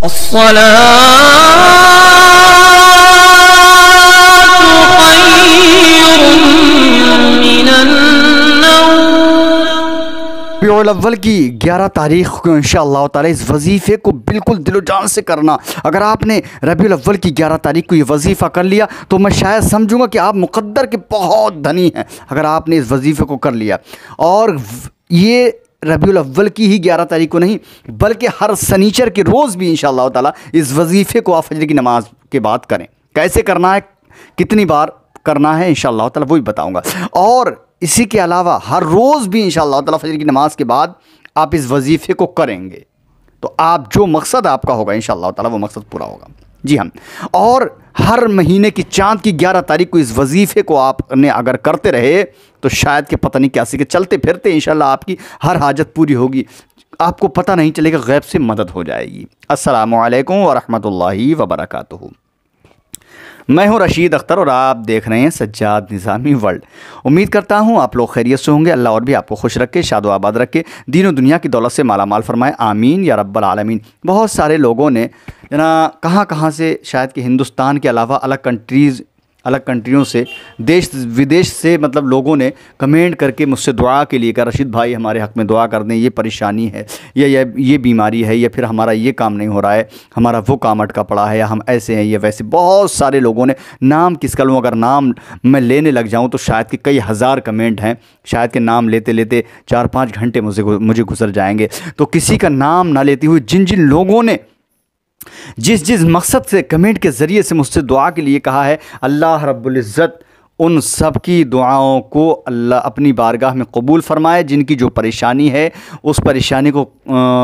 रबीउल अव्वल की 11 तारीख को इंशाअल्लाह ताला इस वजीफ़े को बिल्कुल दिलो जान से करना। अगर आपने रबीउल अव्वल की 11 तारीख को ये वजीफ़ा कर लिया तो मैं शायद समझूंगा कि आप मुक़द्दर के बहुत धनी हैं। अगर आपने इस वजीफ़े को कर लिया, और ये रबीउल अव्वल की ही 11 तारीख को नहीं बल्कि हर सनीचर के रोज़ भी इंशाअल्लाह ताला इस वजीफ़े को आप फजर की नमाज के बाद करें। कैसे करना है, कितनी बार करना है, इंशाअल्लाह ताला वही बताऊँगा। और इसी के अलावा हर रोज़ भी इंशाअल्लाह ताला फजर की नमाज के बाद आप इस वजीफ़े को करेंगे तो आप जो मकसद आपका होगा इंशाअल्लाह ताला वो मकसद पूरा होगा। जी हाँ, और हर महीने की चाँद की 11 तारीख को इस वजीफ़े को आपने अगर करते रहे तो शायद कि पता नहीं कैसे के चलते फिरते इंशाअल्लाह आपकी हर हाजत पूरी होगी, आपको पता नहीं चलेगा, गैब से मदद हो जाएगी। अस्सलामु अलैकुम व रहमतुल्लाहि व बरकातुहू। मैं हूं रशीद अख्तर और आप देख रहे हैं सज्जाद निज़ामी वर्ल्ड। उम्मीद करता हूं आप लोग खैरियत से होंगे। अल्लाह और भी आपको खुश रखे, शादो आबाद रखे, दीन दुनिया की दौलत से माला माल फरमाए, आमीन या रब्बल आलमीन। बहुत सारे लोगों ने कहाँ कहाँ से, शायद कि हिंदुस्तान के अलावा अलग कंट्रियों से, देश विदेश से मतलब लोगों ने कमेंट करके मुझसे दुआ के लिए कहा, रशीद भाई हमारे हक़ में दुआ कर दें, ये परेशानी है या ये बीमारी है, या फिर हमारा ये काम नहीं हो रहा है, हमारा वो काम अटका पड़ा है, या हम ऐसे हैं या वैसे। बहुत सारे लोगों ने, नाम किसका लूँ, अगर नाम मैं लेने लग जाऊँ तो शायद कि कई हज़ार कमेंट हैं, शायद कि नाम लेते लेते 4-5 घंटे मुझे गुजर जाएंगे। तो किसी का नाम ना लेते हुए जिन जिन लोगों ने जिस मकसद से कमेंट के ज़रिए से मुझसे दुआ के लिए कहा है, अल्लाह रब्बुल इज़्ज़त उन सब की दुआओं को अल्लाह अपनी बारगाह में कबूल फ़रमाए। जिनकी जो परेशानी है उस परेशानी को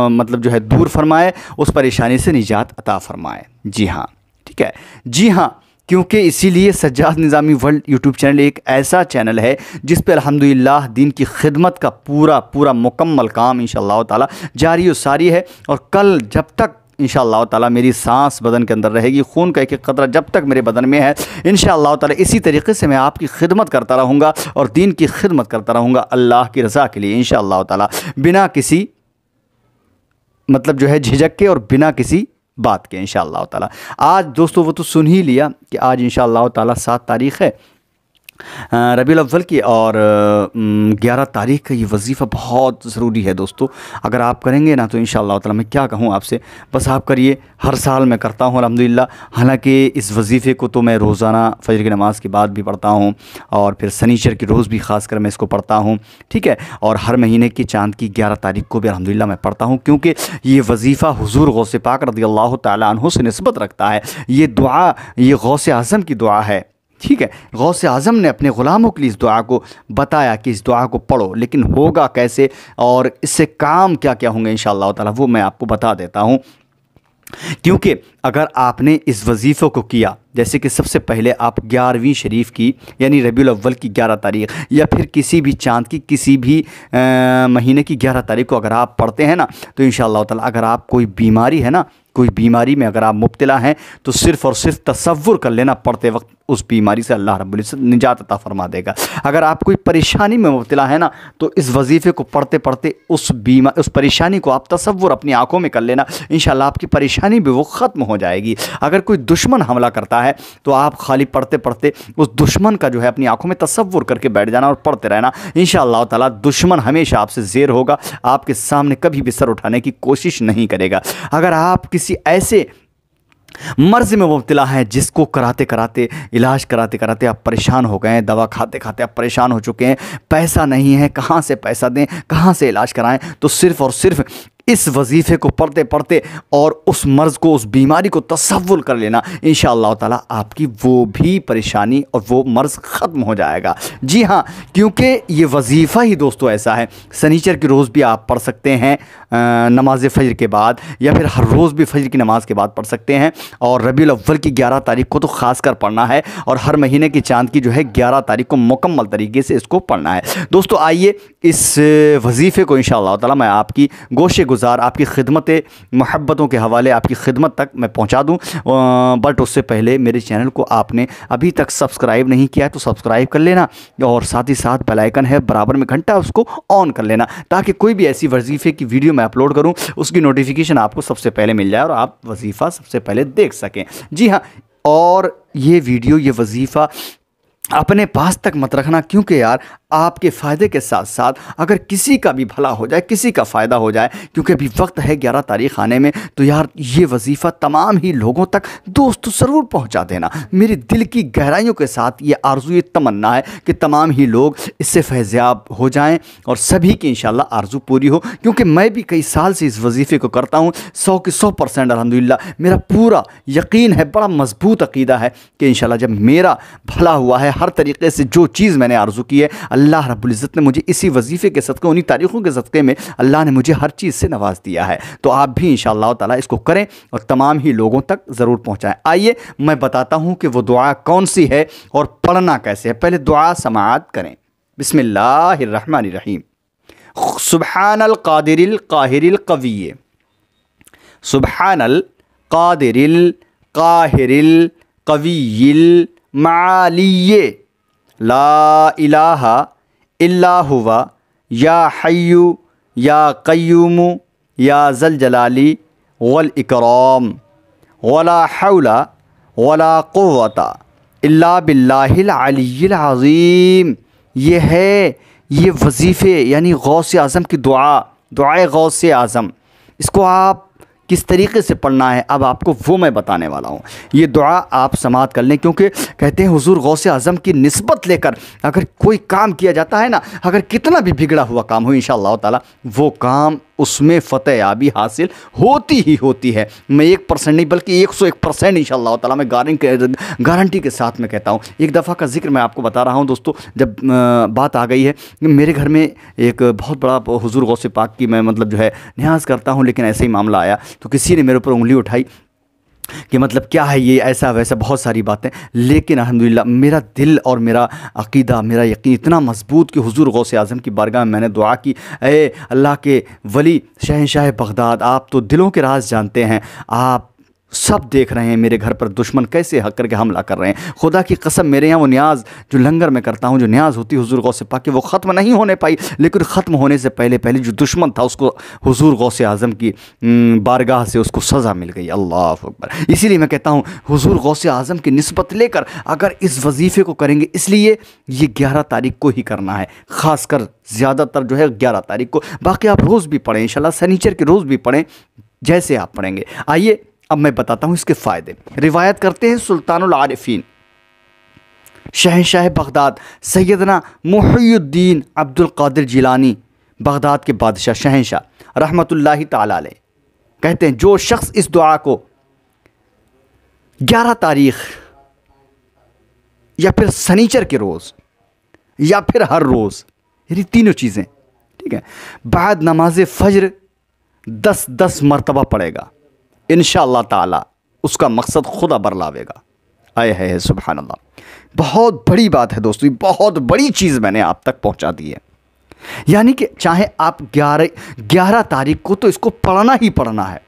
मतलब जो है दूर फरमाए, उस परेशानी से निजात अता फ़रमाए। जी हाँ, ठीक है, जी हाँ, क्योंकि इसीलिए सज्जाद निज़ामी वर्ल्ड यूट्यूब चैनल एक ऐसा चैनल है जिस पर अल्हम्दुलिल्लाह दीन की खिदमत का पूरा मुकम्मल काम इंशाअल्लाह ताला जारी और सारी है। और कल जब तक इंशाअल्लाह ताला मेरी सांस बदन के अंदर रहेगी, खून का एक कतरा जब तक मेरे बदन में है, इंशाअल्लाह ताला इसी तरीके से मैं आपकी खिदमत करता रहूँगा और दीन की खिदमत करता रहूँगा अल्लाह की रज़ा के लिए इंशाअल्लाह ताला, बिना किसी मतलब जो है झिझक के और बिना किसी बात के इंशाअल्लाह ताला। आज दोस्तों वो तो सुन ही लिया कि आज इंशाअल्लाह ताला 7 तारीख़ है रबीउल अव्वल की, और 11 तारीख का ये वजीफ़ा बहुत ज़रूरी है दोस्तों। अगर आप करेंगे ना तो इंशाअल्लाह ताला मैं क्या कहूँ आपसे, बस आप करिए। हर साल मैं करता हूँ अल्हम्दुलिल्लाह। हालांकि इस वजीफ़े को तो मैं रोज़ाना फजर की नमाज़ के बाद भी पढ़ता हूँ और फिर सनीचर की रोज़ भी ख़ासकर मैं इसको पढ़ता हूँ, ठीक है। और हर महीने की चाँद की 11 तारीख को भी अल्हम्दुलिल्लाह मैं पढ़ता हूँ, क्योंकि ये वजीफ़ा हुज़ूर गौसे पाक रज़ियल्लाहु ताला अन्हु से निस्बत रखता है। ये दुआ ये गौसे आज़म की दुआ है, ठीक है। गौसे आज़म ने अपने ग़ुलामों के लिए इस दुआ को बताया कि इस दुआ को पढ़ो, लेकिन होगा कैसे और इससे काम क्या क्या होंगे इंशाअल्लाह ताला वो मैं आपको बता देता हूँ। क्योंकि अगर आपने इस वजीफ़े को किया, जैसे कि सबसे पहले आप 11वीं शरीफ की यानी रबीउल अव्वल की 11 तारीख़ या फिर किसी भी चाँद की किसी भी महीने की 11 तारीख़ को अगर आप पढ़ते हैं ना तो इंशाअल्लाह ताला, अगर आप कोई बीमारी है ना, कोई बीमारी में अगर आप मुब्तला हैं तो सिर्फ़ और सिर्फ तसव्वुर कर लेना, पढ़ते वक्त उस बीमारी से अल्लाह रब्बुल इज़्ज़त निजात अता फ़रमा देगा। अगर आप कोई परेशानी में मुब्तला है ना तो इस वजीफ़े को पढ़ते पढ़ते उस परेशानी को आप तसव्वुर अपनी आँखों में कर लेना, इंशाअल्लाह आपकी परेशानी भी वो ख़त्म हो जाएगी। अगर कोई दुश्मन हमला करता है तो आप खाली पढ़ते पढ़ते उस दुश्मन का जो है अपनी आँखों में तसव्वुर करके बैठ जाना और पढ़ते रहना, इंशाअल्लाह ताला दुश्मन हमेशा आपसे ज़ेर होगा, आपके सामने कभी भी सर उठाने की कोशिश नहीं करेगा। अगर आप किसी ऐसे मर्ज़ में मुब्तला है जिसको कराते कराते इलाज कराते कराते आप परेशान हो गए हैं, दवा खाते खाते आप परेशान हो चुके हैं, पैसा नहीं है, कहाँ से पैसा दें, कहाँ से इलाज कराएं, तो सिर्फ़ और सिर्फ इस वजीफ़े को पढ़ते पढ़ते और उस मर्ज़ को, उस बीमारी को तसव्वुर कर लेना, इंशाअल्लाह ताला आपकी वो भी परेशानी और वो मर्ज़ ख़त्म हो जाएगा। जी हाँ, क्योंकि ये वजीफ़ा ही दोस्तों ऐसा है, सनीचर की रोज़ भी आप पढ़ सकते हैं नमाज फ़जर के बाद, या फिर हर रोज़ भी फ़जर की नमाज़ के बाद पढ़ सकते हैं। और रबीउल अव्वल की 11 तारीख को तो ख़ास कर पढ़ना है, और हर महीने की चाँद की जो है 11 तारीख को मुकम्मल तरीके से इसको पढ़ना है। दोस्तों आइए इस वजीफ़े को इंशाअल्लाह ताला मैं आपकी गोशे गुज़ार, आपकी खिदमत मोहब्बतों के हवाले आपकी खिदमत तक मैं पहुंचा दूं। बट उससे पहले मेरे चैनल को आपने अभी तक सब्सक्राइब नहीं किया है तो सब्सक्राइब कर लेना, और साथ ही साथ बेल आइकन है बराबर में घंटा, उसको ऑन कर लेना, ताकि कोई भी ऐसी वजीफ़े की वीडियो मैं अपलोड करूँ उसकी नोटिफिकेशन आपको सबसे पहले मिल जाए और आप वजीफ़ा सबसे पहले देख सकें। जी हाँ, और ये वीडियो, ये वजीफ़ा अपने पास तक मत रखना, क्योंकि यार आपके फ़ायदे के साथ साथ अगर किसी का भी भला हो जाए, किसी का फ़ायदा हो जाए, क्योंकि अभी वक्त है 11 तारीख़ आने में, तो यार ये वजीफ़ा तमाम ही लोगों तक दोस्तों ज़रूर पहुंचा देना। मेरी दिल की गहराइयों के साथ ये आरज़ू, ये तमन्ना है कि तमाम ही लोग इससे फैज़याब हो जाएं और सभी की इंशाअल्लाह आरज़ू पूरी हो, क्योंकि मैं भी कई साल से इस वजीफ़े को करता हूँ। 100 के 100% अल्हम्दुलिल्लाह मेरा पूरा यकीन है, बड़ा मजबूत अक़ीदा है कि इंशाअल्लाह जब मेरा भला हुआ है, हर तरीके से जो चीज़ मैंने आरज़ू की है, अल्लाह रब्बुल इज़्ज़त ने मुझे इसी वजीफ़े के सदक़े, उन्हीं तारीख़ों के सदक़े में अल्लाह ने मुझे हर चीज़ से नवाज़ दिया है। तो आप भी इंशाअल्लाह ताला इसको करें और तमाम ही लोगों तक ज़रूर पहुँचाएँ। आइए मैं बताता हूँ कि वो दुआ कौन सी है और पढ़ना कैसे है। पहले दुआ समाअत करें। बिस्मिल्लाहिर्रहमानिर्रहीम। सुब्हानल क़ादिरिल क़ाहिरिल क़विय्य, सुब्हानल क़ादिरिल क़ाहिरिल क़विय्यिल मालिय्य, ला इलाहा इल्ला हुवा या हय्यु या क़य्यूमु या ज़ल जलाली वल इकराम, वला हौला वला क़ुव्वता इल्ला बिल्लाहिल अलिय्यिल अज़ीम। ये है ये वजीफ़े यानी गौस आज़म की दुआ, दुआए गौस आज़म। इसको आप किस तरीके से पढ़ना है अब आपको वो मैं बताने वाला हूँ। ये दुआ आप समाअत कर लें, क्योंकि कहते हैं हुज़ूर गौस आज़म की निस्बत लेकर अगर कोई काम किया जाता है ना, अगर कितना भी बिगड़ा हुआ काम हो, इंशाअल्लाह ताला वो काम उसमें फ़तेह याबी हासिल होती ही होती है। मैं 1% नहीं बल्कि 101% इंशाअल्लाह ताला मैं गारंटी के साथ में कहता हूँ। एक दफ़ा का जिक्र मैं आपको बता रहा हूँ दोस्तों, जब बात आ गई है मेरे घर में एक बहुत बड़ा हुज़ूर गौसे पाक की मैं मतलब जो है न्याज़ करता हूँ, लेकिन ऐसे ही मामला आया तो किसी ने मेरे ऊपर उंगली उठाई कि मतलब क्या है ये, ऐसा वैसा बहुत सारी बातें। लेकिन अल्हम्दुलिल्लाह मेरा दिल और मेरा अक़ीदा, मेरा यकीन इतना मज़बूत कि हुज़ूर गौसे आज़म की बारगाह में मैंने दुआ की, ए अल्लाह के वली शहंशाह बगदाद, आप तो दिलों के राज जानते हैं, आप सब देख रहे हैं मेरे घर पर दुश्मन कैसे हक करके हमला कर रहे हैं। खुदा की कसम मेरे यहाँ वो न्याज जो लंगर में करता हूँ, जो न्याज होती है हुज़ूर गौसे पाक की, वो ख़त्म नहीं होने पाई, लेकिन ख़त्म होने से पहले पहले जो दुश्मन था उसको हुज़ूर गौसे आज़म की बारगाह से उसको सज़ा मिल गई। अल्लाह अकबर। इसीलिए मैं कहता हूँ हुज़ूर गौसे आज़म की निस्बत लेकर अगर इस वजीफ़े को करेंगे, इसलिए ये 11 तारीख़ को ही करना है, ख़ासकर ज़्यादातर जो है 11 तारीख़ को। बाकी आप रोज़ भी पढ़ें इंशाअल्लाह, शनीचर के रोज़ भी पढ़ें जैसे आप पढ़ेंगे। आइए अब मैं बताता हूँ इसके फ़ायदे। रिवायत करते हैं सुल्तानुल आरिफीन शहंशाह बगदाद सैयदना मुहियुद्दीन अब्दुल क़ादिर जिलानी, बगदाद के बादशाह शहंशाह रहमतुल्लाहि ताला अलैह, कहते हैं जो शख्स इस दुआ को 11 तारीख़ या फिर शनीचर के रोज़ या फिर हर रोज़, यानी तीनों चीज़ें, ठीक है, बाद नमाज फ़ज्र 10-10 मरतबा पढ़ेगा, इंशाअल्लाह ताला उसका मकसद खुदा बरलावेगा। आए है सुभान अल्लाह। बहुत बड़ी बात है दोस्तों, बहुत बड़ी चीज़ मैंने आप तक पहुंचा दी है। यानी कि चाहे आप 11 तारीख़ को तो इसको पढ़ना ही पढ़ना है,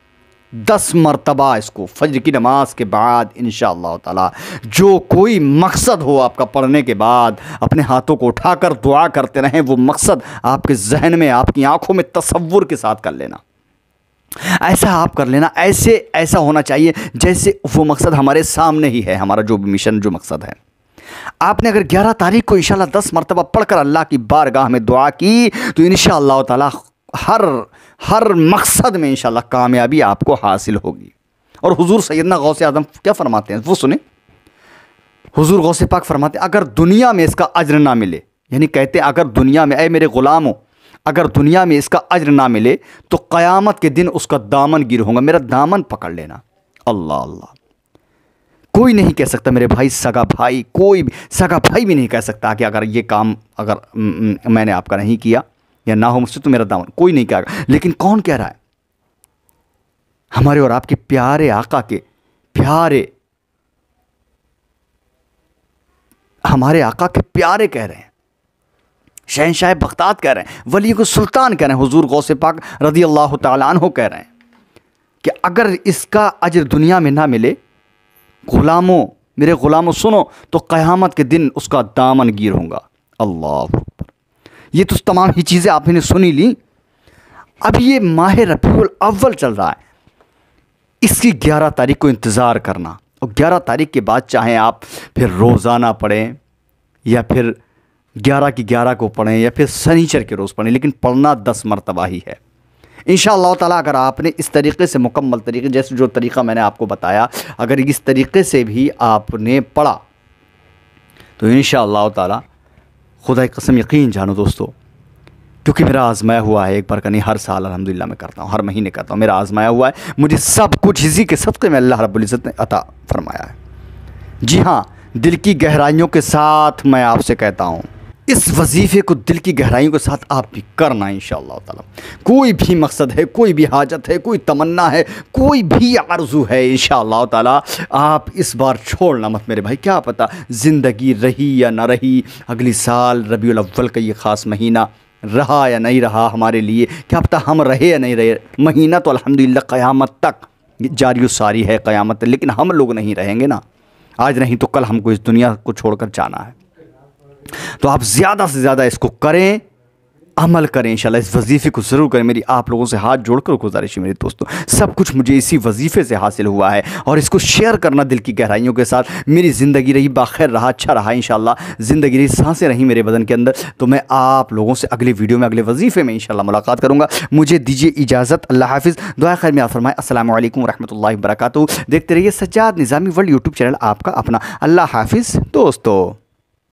10 मरतबा इसको फज्र की नमाज के बाद इंशाअल्लाह ताला। जो कोई मकसद हो आपका पढ़ने के बाद, अपने हाथों को उठाकर दुआ करते रहें, वो मकसद आपके जहन में, आपकी आंखों में तसव्वुर के साथ कर लेना। ऐसा आप कर लेना, ऐसा होना चाहिए जैसे वो मकसद हमारे सामने ही है, हमारा जो भी मिशन, जो मकसद है। आपने अगर 11 तारीख़ को इंशाअल्लाह 10 मरतबा पढ़कर अल्लाह की बारगाह में दुआ की तो इंशाअल्लाह ताला हर मकसद में इंशाअल्लाह कामयाबी आपको हासिल होगी। और हुजूर सैयदना गौसे आज़म क्या फरमाते हैं, वो सुने। हुजूर गौसे पाक फरमाते हैं अगर दुनिया में इसका अज्र ना मिले, यानी कहते हैं अगर दुनिया में, ऐ मेरे ग़ुलामों, अगर दुनिया में इसका अज्र ना मिले तो क़यामत के दिन उसका दामन गिर होगा, मेरा दामन पकड़ लेना। अल्लाह अल्लाह। कोई नहीं कह सकता मेरे भाई, सगा भाई, कोई भी सगा भाई भी नहीं कह सकता कि अगर ये काम अगर मैंने आपका नहीं किया या ना हो मुझसे तो मेरा दामन, कोई नहीं कहेगा। लेकिन कौन कह रहा है? हमारे और आपके प्यारे आका के प्यारे, हमारे आका के प्यारे कह रहे हैं। शहनशाह बगदाद कह रहे हैं, वली को सुल्तान कह रहे हैं, हुजूर गौसे पाक रज़ी अल्लाह तआला अन्हु कह रहे हैं कि अगर इसका अजर दुनिया में ना मिले, ग़ुलामों, मेरे ग़ुलामों सुनो, तो क़यामत के दिन उसका दामन गिर होगा। अल्लाह अकबर। ये तो तमाम ही चीज़ें आपने सुनी ली। अब ये माह रबीउल अव्वल चल रहा है, इसकी 11 तारीख को इंतज़ार करना, और 11 तारीख के बाद चाहे आप फिर रोज़ाना पढ़ें या फिर 11 की 11 को पढ़ें या फिर शनिचर के रोज़ पढ़ें, लेकिन पढ़ना 10 मरतबा ही है इंशाअल्लाह ताला। अगर आपने इस तरीक़े से मुकम्मल तरीक़े, जैसे जो तरीक़ा मैंने आपको बताया, अगर इस तरीक़े से भी आपने पढ़ा तो इंशाअल्लाह ताला, खुदा की कसम यकीन जानो दोस्तों, क्योंकि मेरा आज़माया हुआ है, एक बार का नहीं, हर साल अल्हम्दुलिल्लाह मैं करता हूँ, हर महीने करता हूँ, मेरा आज़माया हुआ है, मुझे सब कुछ इसी के सदक़े में अल्लाह रब्बुल इज़्ज़त ने अता फ़रमाया है। जी हाँ, दिल की गहराइयों के साथ मैं आपसे कहता हूँ, इस वजीफ़े को दिल की गहराइयों के साथ आप भी करना इंशाअल्लाह ताला। कोई भी मकसद है, कोई भी हाजत है, कोई तमन्ना है, कोई भी आरज़ू है, इंशाअल्लाह ताला आप इस बार छोड़ना मत मेरे भाई। क्या पता ज़िंदगी रही या ना रही, अगली साल रबीउल अव्वल का ये ख़ास महीना रहा या नहीं रहा हमारे लिए, क्या पता हम रहे या नहीं रहे। महीना तो अल्हम्दुलिल्लाह क़यामत तक जारी सारी है, क़यामत, लेकिन हम लोग नहीं रहेंगे ना, आज नहीं तो कल हमको इस दुनिया को छोड़कर जाना है। तो आप ज़्यादा से ज़्यादा इसको करें, अमल करें इंशाल्लाह, इस वजीफ़े को ज़रूर करें। मेरी आप लोगों से हाथ जोड़कर गुजारिश है मेरे दोस्तों, सब कुछ मुझे इसी वजीफ़े से हासिल हुआ है, और इसको शेयर करना दिल की गहराइयों के साथ। मेरी ज़िंदगी रही बाखैर रहा, अच्छा रहा इंशाल्लाह, ज़िंदगी रही, सांसें रहीं मेरे बदन के अंदर, तो मैं आप लोगों से अगले वीडियो में, अगले वजीफ़े में इंशाल्लाह मुलाकात करूँगा। मुझे दीजिए इजाज़त, अल्लाह हाफ़िज़, दुआ खैर में फरमाए। अस्सलामु अलैकुम रहमतुल्लाहि व बरकातुहू। देखते रहिए सज्जाद निज़ामी वर्ल्ड यूट्यूब चैनल, आपका अपना। अल्लाह हाफ़िज़ दोस्तों।